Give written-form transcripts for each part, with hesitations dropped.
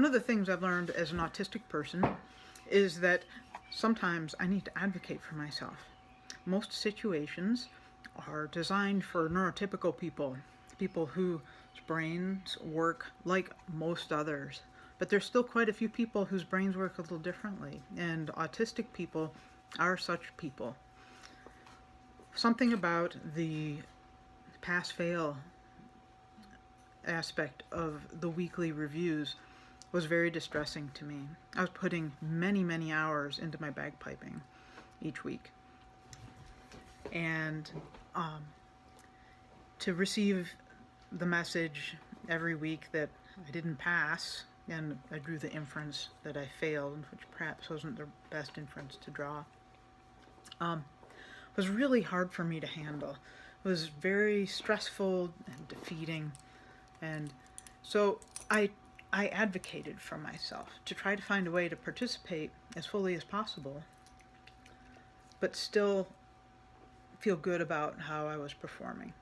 One of the things I've learned as an autistic person is that sometimes I need to advocate for myself. Most situations are designed for neurotypical people, people whose brains work like most others. But there's still quite a few people whose brains work a little differently, and autistic people are such people. Something about the pass-fail aspect of the weekly reviews was very distressing to me. I was putting many hours into my bagpiping each week. And to receive the message every week that I didn't pass, and I drew the inference that I failed, which perhaps wasn't the best inference to draw, was really hard for me to handle. It was very stressful and defeating. And so I advocated for myself to try to find a way to participate as fully as possible, but still feel good about how I was performing.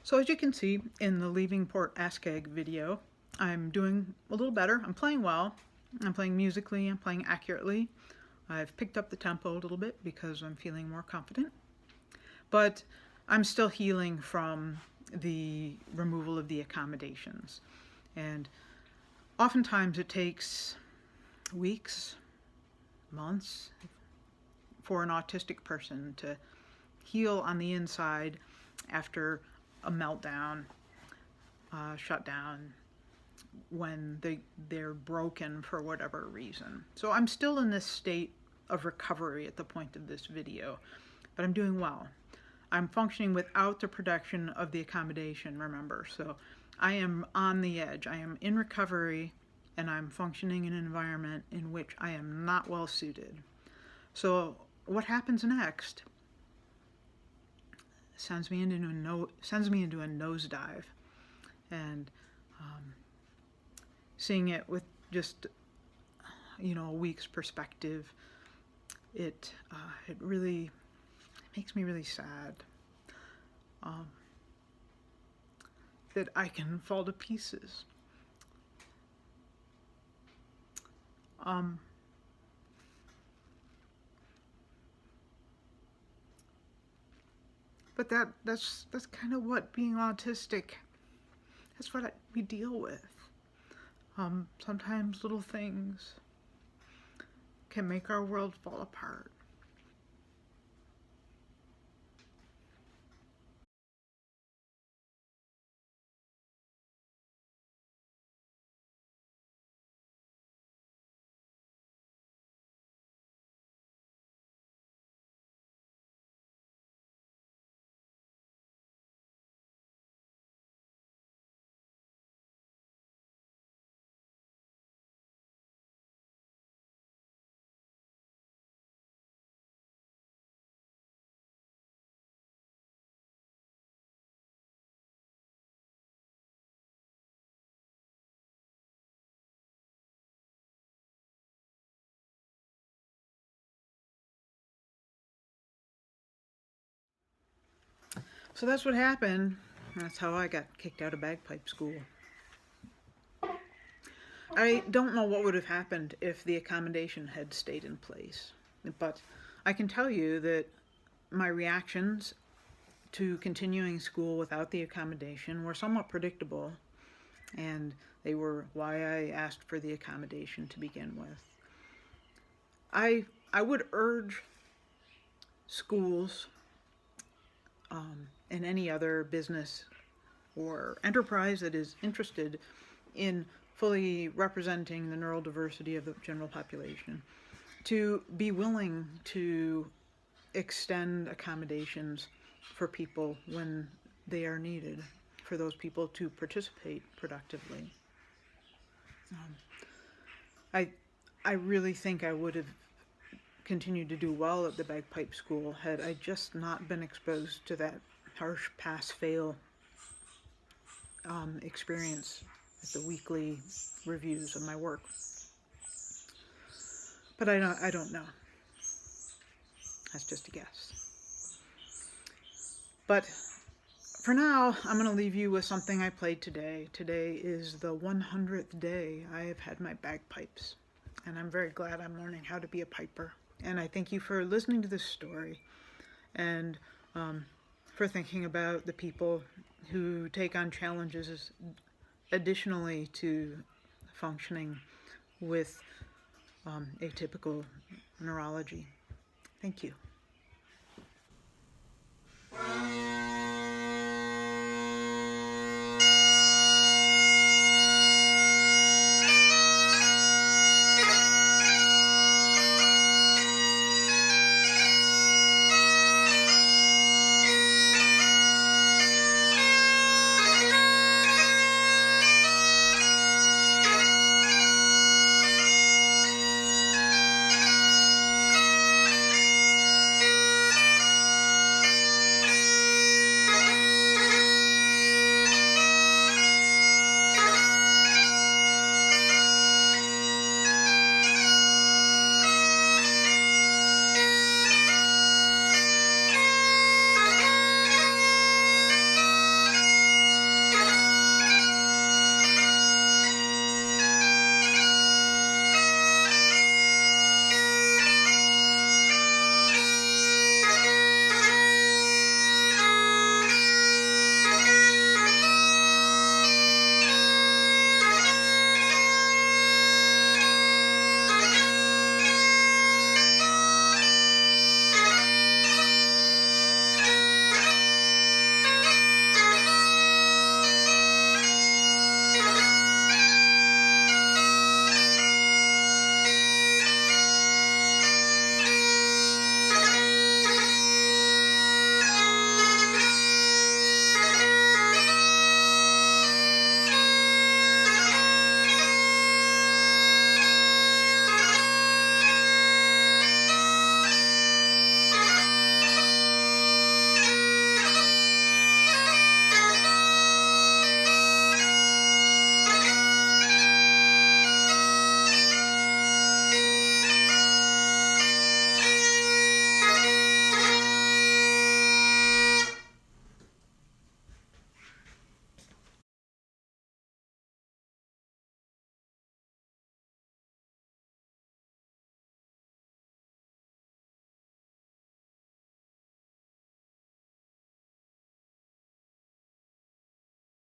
So as you can see in the Leaving Port Askeg video, I'm doing a little better. I'm playing well. I'm playing musically. I'm playing accurately. I've picked up the tempo a little bit because I'm feeling more confident. But I'm still healing from the removal of the accommodations. And oftentimes it takes weeks, months for an autistic person to heal on the inside after a meltdown, shutdown, when they're broken for whatever reason. So I'm still in this state of recovery at the point of this video, but I'm doing well. I'm functioning without the protection of the accommodation, remember. So I am on the edge. I am in recovery and I'm functioning in an environment in which I am not well suited. So what happens next sends me into a nosedive, and seeing it with just a week's perspective, it really makes me really sad that I can fall to pieces. But that's kind of what being autistic. That's what we deal with. Sometimes little things can make our world fall apart. So that's what happened. That's how I got kicked out of bagpipe school. I don't know what would have happened if the accommodation had stayed in place, but I can tell you that my reactions to continuing school without the accommodation were somewhat predictable, and they were why I asked for the accommodation to begin with. I would urge schools and any other business or enterprise that is interested in fully representing the neurodiversity of the general population to be willing to extend accommodations for people when they are needed, for those people to participate productively. I I really think I would have continued to do well at the bagpipe school had I just not been exposed to that harsh pass-fail experience at the weekly reviews of my work. But I don't know. That's just a guess. But for now, I'm going to leave you with something I played today. Today is the 100th day I have had my bagpipes, and I'm very glad I'm learning how to be a piper. And I thank you for listening to this story, and for thinking about the people who take on challenges additionally to functioning with atypical neurology. Thank you.